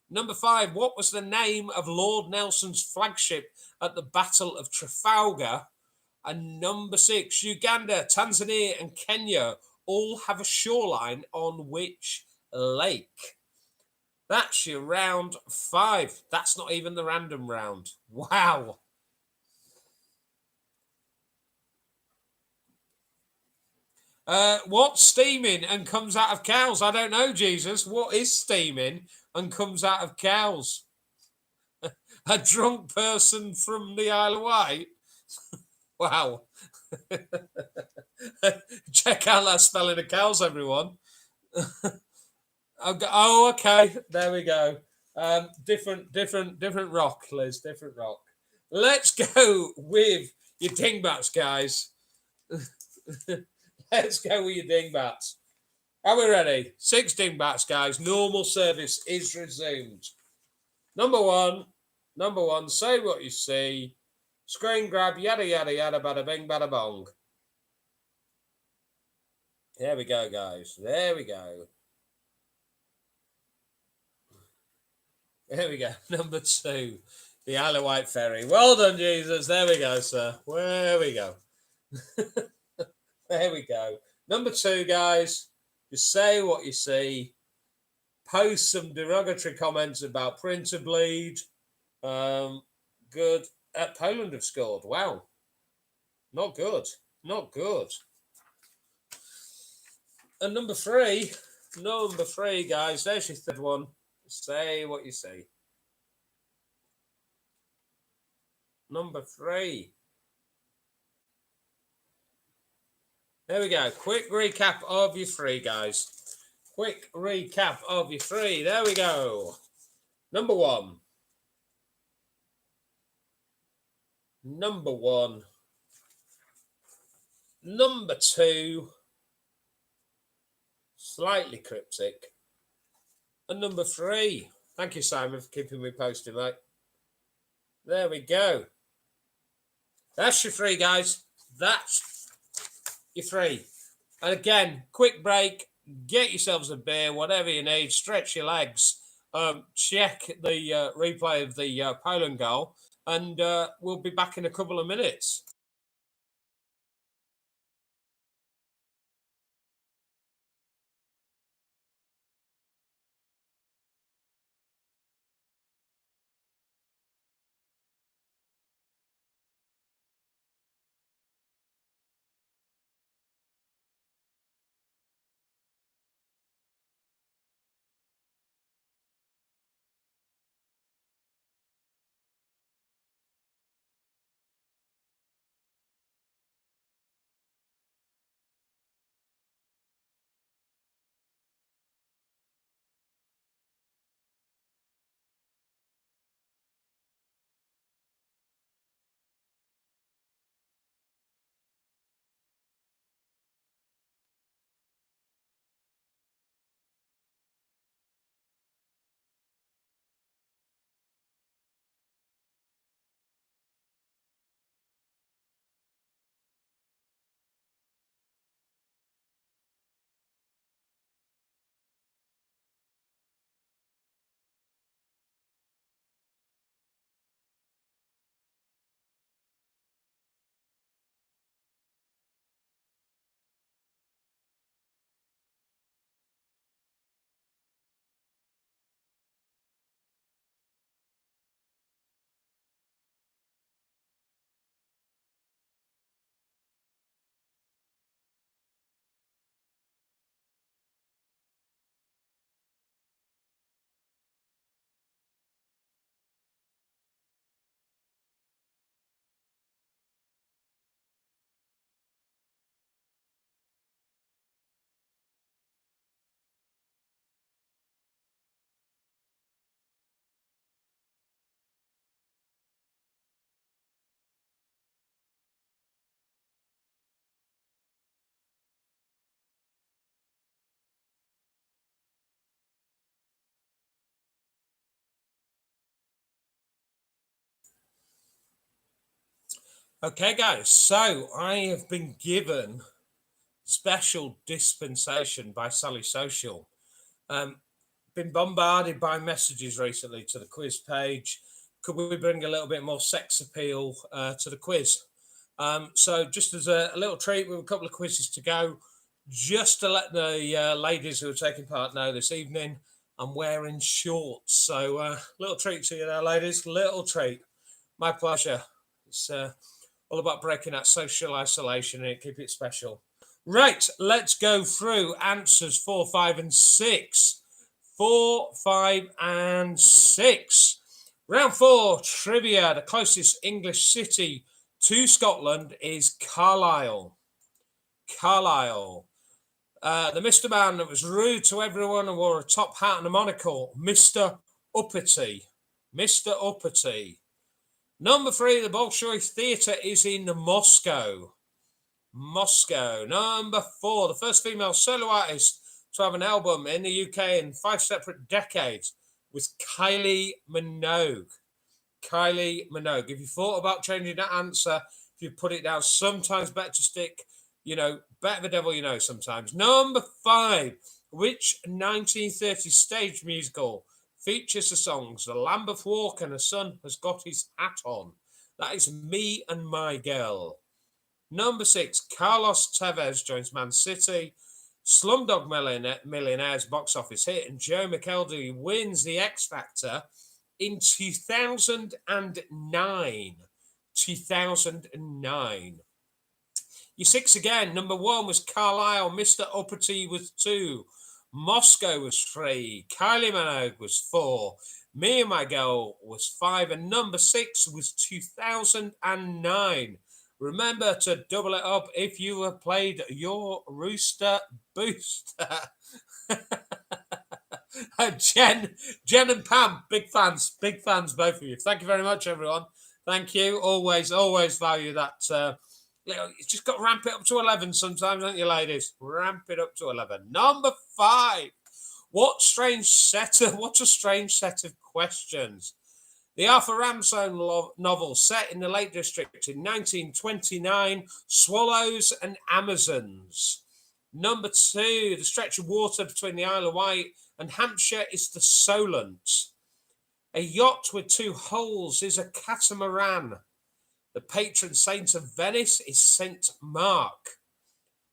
Number 5, what was the name of Lord Nelson's flagship at the Battle of Trafalgar? And number 6, Uganda, Tanzania, and Kenya all have a shoreline on which lake? That's your round 5. That's not even the random round. Wow. What's steaming and comes out of cows? I don't know, Jesus. What is steaming and comes out of cows? A drunk person from the Isle of Wight? Wow. Check out that spelling of cows, everyone. Oh, okay. There we go. Different rock, Liz. Different rock. Let's go with your dingbats, guys. Let's go with your dingbats. Are we ready? 6 dingbats, guys. Normal service is resumed. Number one, say what you see. Screen grab, yada, yada, yada, bada bing, bada bong. There we go, guys. There we go. There we go. Number 2, the Isle of Wight ferry. Well done, Jesus. There we go, sir. There we go. There we go. Number 2, guys. Just say what you see. Post some derogatory comments about printer bleed. Good. Poland have scored. Wow. Not good. Not good. And number three, guys, there's your third one. Say what you see. Number three. There we go. Quick recap of your three, guys. Quick recap of your three. There we go. Number one. Number one. Number two. Slightly cryptic. And number three. Thank you, Simon, for keeping me posted, mate. There we go. That's your three, guys. That's your three. And again, quick break. Get yourselves a beer, whatever you need. Stretch your legs. Check the replay of the Poland goal. And we'll be back in a couple of minutes. Okay, guys. So I have been given special dispensation by Sally Social. Been bombarded by messages recently to the quiz page. Could we bring a little bit more sex appeal to the quiz? So just as a little treat, with a couple of quizzes to go, just to let the ladies who are taking part know this evening, I'm wearing shorts. So little treat to you there, ladies. Little treat. My pleasure. It's all about breaking that social isolation and keep it special. Right, let's go through answers 4, 5, and 6. 4, 5, and 6. Round 4, trivia. The closest English city to Scotland is Carlisle. Carlisle. The Mr. Man that was rude to everyone and wore a top hat and a monocle, Mr. Uppity. Mr. Uppity. Number 3, the Bolshoi Theatre is in Moscow. Moscow. Number 4, the first female solo artist to have an album in the UK in 5 separate decades was Kylie Minogue. Kylie Minogue. If you thought about changing that answer, if you put it down, sometimes better to stick, better the devil you know sometimes. Number 5, which 1930 stage musical features the songs The Lambeth Walk and The Sun Has Got His Hat On? That is Me and My Girl. Number 6, Carlos Tevez joins Man City. Slumdog Millionaire's box office hit, and Joe McElderry wins the X Factor in 2009. 2009. Your 6 again. Number 1 was Carlisle. Mr. Uppity was 2. Moscow was 3. Kylie Minogue was 4. Me and My Girl was 5. And number 6 was 2009. Remember to double it up if you have played your Rooster Booster. Jen and Pam, big fans, both of you. Thank you very much, everyone. Thank you. Always value that. You just got to ramp it up to 11 sometimes, don't you, ladies? Ramp it up to 11. Number 5. What a strange set of questions. The Arthur Ramsden novel set in the Lake District in 1929, Swallows and Amazons. Number 2, the stretch of water between the Isle of Wight and Hampshire is the Solent. A yacht with 2 hulls is a catamaran. The patron saint of Venice is Saint Mark.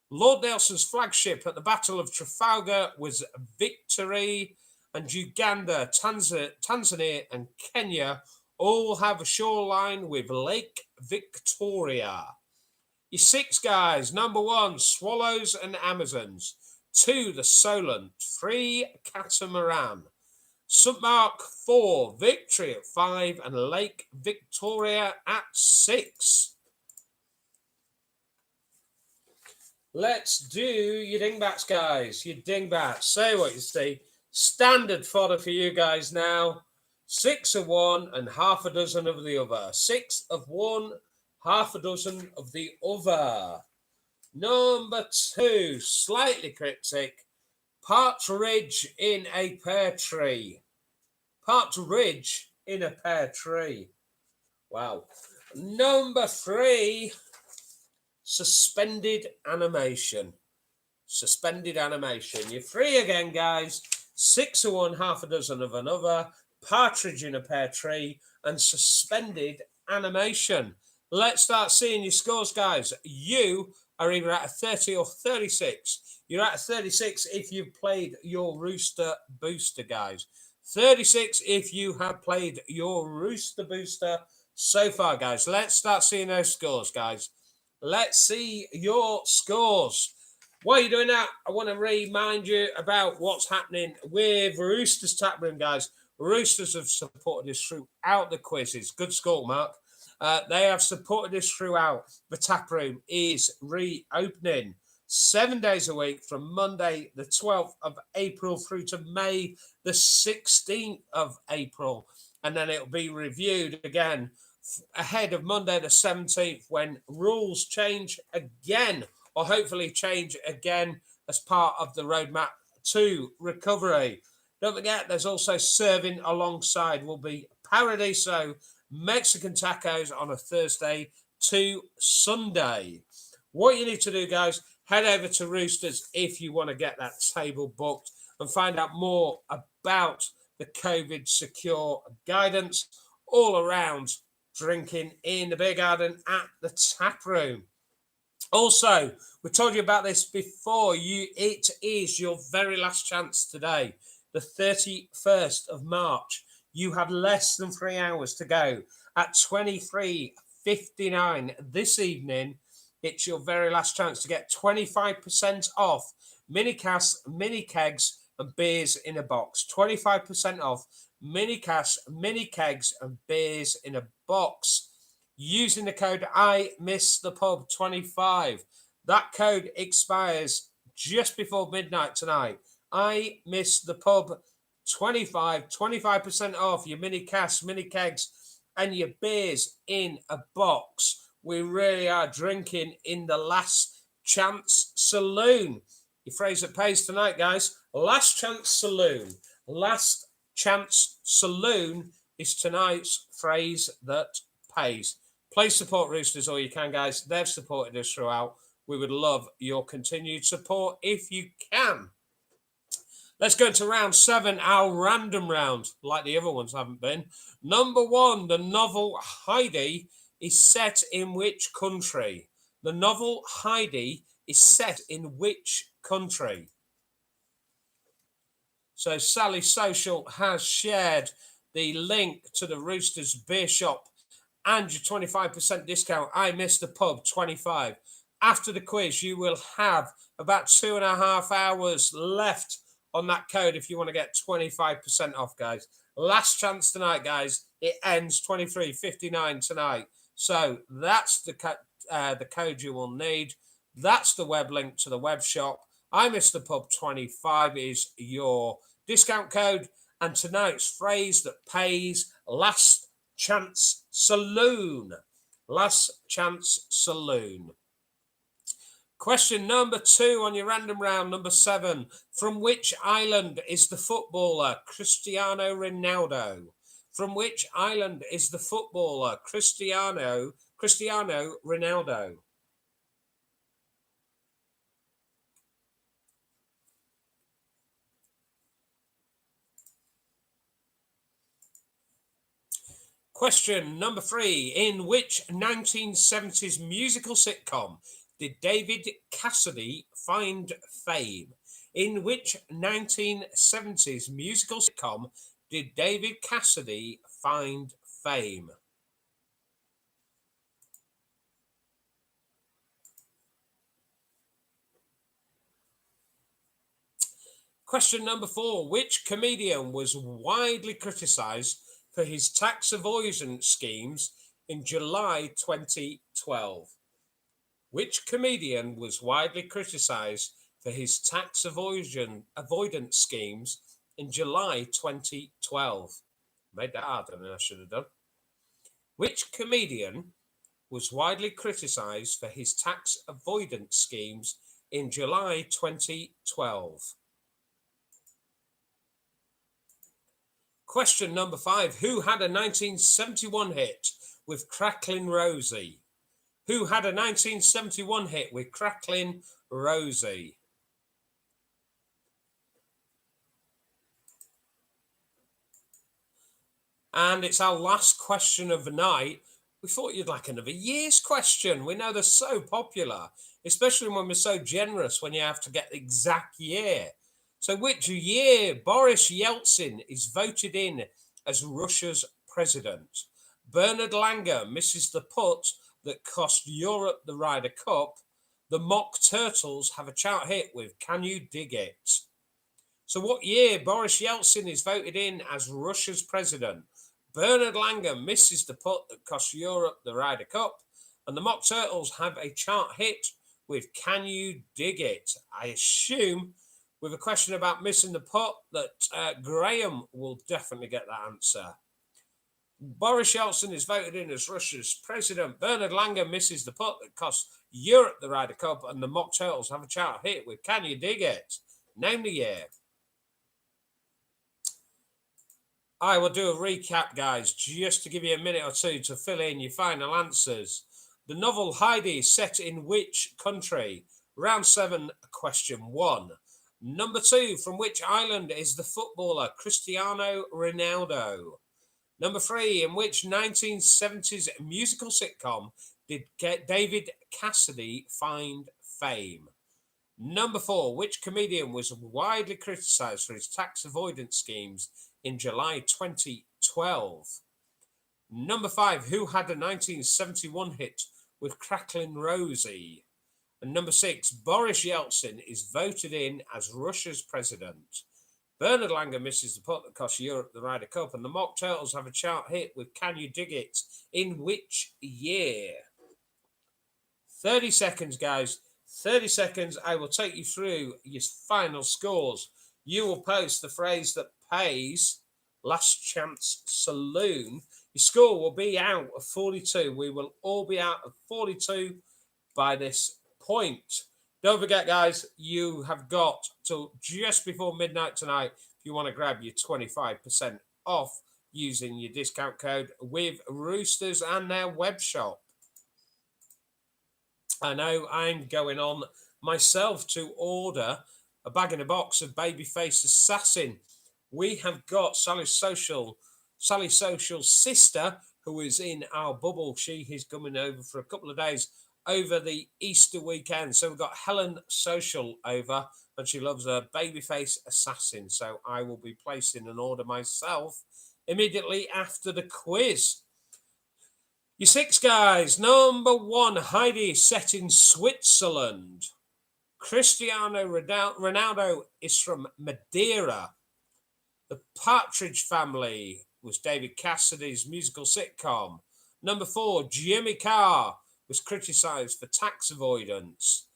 Lord Nelson's flagship at the Battle of Trafalgar was Victory, and Uganda, Tanzania, and Kenya all have a shoreline with Lake Victoria. Your 6 guys. Number 1, Swallows and Amazons. 2, the Solent. 3, Catamaran. St. Mark 4, Victory at 5, and Lake Victoria at 6. Let's do your dingbats, guys. Your dingbats. Say what you see. Standard fodder for you guys now. 6 of one and half a dozen of the other. 6 of one, half a dozen of the other. Number 2, slightly cryptic. Partridge in a pear tree. Partridge in a pear tree. Wow. Number 3, suspended animation. Suspended animation. You're 3 again, guys. 6 of one, half a dozen of another. Partridge in a pear tree and suspended animation. Let's start seeing your scores, guys. You are either at a 30 or 36. You're at a 36 if you've played your Rooster Booster, guys. 36 if you have played your Rooster Booster so far, guys. Let's start seeing those scores, guys. Let's see your scores. While you're doing that, I want to remind you about what's happening with Rooster's Tap Room, guys. Roosters have supported us throughout the quizzes. Good score, Mark. They have supported us throughout. The tap room is reopening 7 days a week from Monday the 12th of April through to May the 16th of April. And then it'll be reviewed again ahead of Monday the 17th when rules change again, or hopefully change again as part of the roadmap to recovery. Don't forget, there's also serving alongside will be Paradiso Mexican tacos on a Thursday to Sunday. What you need to do, guys, head over to Roosters if you want to get that table booked and find out more about the COVID secure guidance all around drinking in the beer garden at the tap room. Also, we told you about this before. It is your very last chance today, the 31st of March. You have less than 3 hours to go. At 23:59 this evening, it's your very last chance to get 25% off mini casks, mini kegs, and beers in a box. 25% off mini casks, mini kegs, and beers in a box using the code IMissThePub25. That code expires just before midnight tonight. IMissThePub25. 25% off your mini casks, mini kegs, and your beers in a box. We really are drinking in the Last Chance Saloon. Your phrase that pays tonight, guys. Last Chance Saloon. Last Chance Saloon is tonight's phrase that pays. Please support Roosters all you can, guys. They've supported us throughout. We would love your continued support if you can. Let's go to round 7, our random round, like the other ones haven't been. Number 1, the novel Heidi is set in which country? The novel Heidi is set in which country? So Sally Social has shared the link to the Roosters beer shop and your 25% discount. I missed the pub 25 after the quiz, you will have about 2.5 hours left on that code if you want to get 25% off, guys. Last chance tonight, guys. It ends 23:59 tonight. So that's the code you will need. That's the web link to the web shop. I Mr. Pub 25 is your discount code. And tonight's phrase that pays: last chance saloon. Last chance saloon. Question number 2 on your random round, number 7. From which island is the footballer Cristiano Ronaldo? From which island is the footballer Cristiano Ronaldo? Question number 3. In which 1970s musical sitcom did David Cassidy find fame? In which 1970s musical sitcom did David Cassidy find fame? Question number 4. Which comedian was widely criticised for his tax avoidance schemes in July 2012? Which comedian was widely criticised for his tax avoidance schemes in July 2012? Made that harder than I should have done. Which comedian was widely criticised for his tax avoidance schemes in July 2012? Question number 5. Who had a 1971 hit with Cracklin' Rosie? Who had a 1971 hit with Cracklin' Rosie? And it's our last question of the night. We thought you'd like another year's question. We know they're so popular, especially when we're so generous when you have to get the exact year. So which year Boris Yeltsin is voted in as Russia's president? Bernard Langer misses the putt that cost Europe the Ryder Cup. The Mock Turtles have a chart hit with Can You Dig It? So what year Boris Yeltsin is voted in as Russia's president? Bernard Langer misses the putt that cost Europe the Ryder Cup. And the Mock Turtles have a chart hit with Can You Dig It? I assume with a question about missing the putt that Graham will definitely get that answer. Boris Yeltsin is voted in as Russia's president. Bernard Langer misses the putt that cost Europe the Ryder Cup, and the Mock Turtles have a chart hit with Can You Dig It? Name the year. I will do a recap, guys, just to give you a minute or two to fill in your final answers. The novel Heidi is set in which country? Round 7, question 1. Number 2, from which island is the footballer Cristiano Ronaldo? Number 3, in which 1970s musical sitcom did David Cassidy find fame? Number 4, which comedian was widely criticised for his tax avoidance schemes in July 2012? Number 5, who had a 1971 hit with Cracklin' Rosie? And number 6, Boris Yeltsin is voted in as Russia's president. Bernard Langer misses the putt that cost Europe the Ryder Cup, and the Mock Turtles have a chart hit with Can You Dig It? In which year? 30 seconds, guys. 30 seconds. I will take you through your final scores. You will post the phrase that pays: last chance saloon. Your score will be out of 42. We will all be out of 42 by this point. Don't forget, guys, you have got till just before midnight tonight if you want to grab your 25% off using your discount code with Roosters and their web shop. I know I'm going on myself to order a bag in a box of Babyface Assassin. We have got Sally Social's sister, who is in our bubble. She is coming over for a couple of days over the Easter weekend. So we've got Helen Social over, and she loves a Babyface Assassin. So I will be placing an order myself immediately after the quiz. Your 6 guys. Number 1, Heidi, set in Switzerland. Cristiano Ronaldo is from Madeira. The Partridge Family was David Cassidy's musical sitcom. Number 4, Jimmy Carr was criticised for tax avoidance.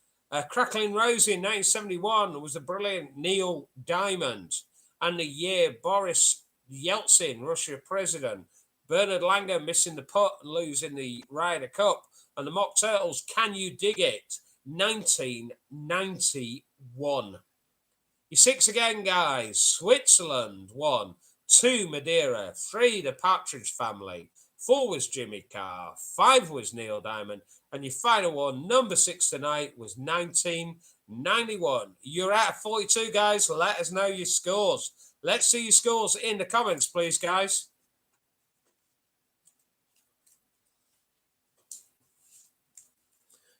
Crackling Rosie in 1971 was the brilliant Neil Diamond. And the year Boris Yeltsin, Russia president. Bernard Langer missing the putt and losing the Ryder Cup. And the Mock Turtles, Can You Dig It? 1991. Your 6 again, guys. Switzerland, 1. 2, Madeira. 3, the Partridge Family. 4 was Jimmy Carr. 5 was Neil Diamond. And your final one, number 6 tonight, was 1991. You're at 42, guys. Let us know your scores. Let's see your scores in the comments, please, guys.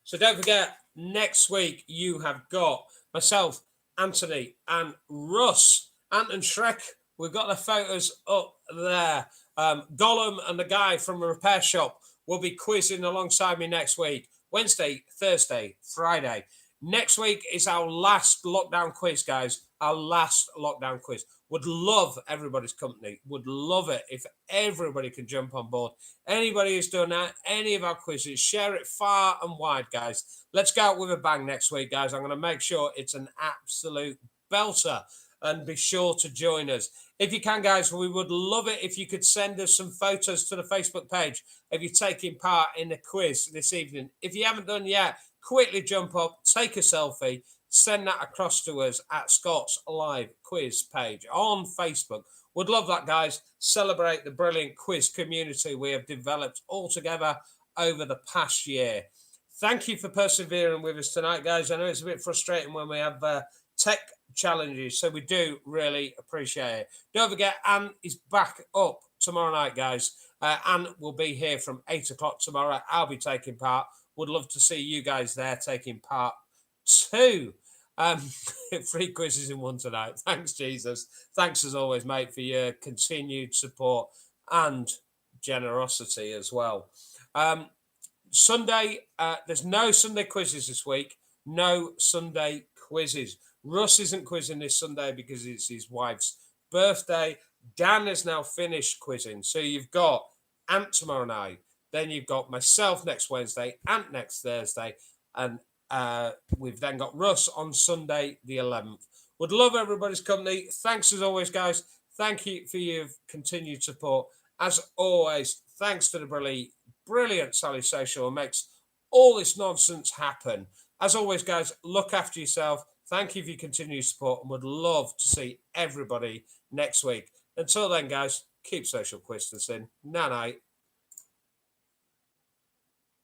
So don't forget, next week you have got myself, Anthony, and Russ. Ant and Shrek, we've got the photos up there. Gollum and the guy from a repair shop will be quizzing alongside me next week. Wednesday, Thursday, Friday. Next week is our last lockdown quiz, guys. Our last lockdown quiz. Would love everybody's company. Would love it if everybody can jump on board. Anybody who's done that, any of our quizzes, share it far and wide, guys. Let's go out with a bang next week, guys. I'm going to make sure it's an absolute belter. And be sure to join us. If you can, guys, we would love it if you could send us some photos to the Facebook page if you're taking part in the quiz this evening. If you haven't done yet, quickly jump up, take a selfie, send that across to us at Scott's Live Quiz page on Facebook. Would love that, guys. Celebrate the brilliant quiz community we have developed all together over the past year. Thank you for persevering with us tonight, guys. I know it's a bit frustrating when we have tech challenges, so we do really appreciate it. Don't forget, Anne is back up tomorrow night, guys. Anne will be here from 8 o'clock tomorrow. I'll be taking part. Would love to see you guys there taking part too. 3 quizzes in one tonight. Thanks, Jesus. Thanks as always, mate, for your continued support and generosity as well. Sunday, there's no Sunday quizzes this week. No Sunday quizzes. Russ isn't quizzing this Sunday because it's his wife's birthday. Dan has now finished quizzing. So you've got Ant tomorrow night. Then you've got myself next Wednesday, Ant next Thursday. And we've then got Russ on Sunday, the 11th. Would love everybody's company. Thanks as always, guys. Thank you for your continued support. As always, thanks to the brilliant Sally Social who makes all this nonsense happen. As always, guys, look after yourself. Thank you for your continued support and would love to see everybody next week. Until then, guys, keep social distancing. Night night.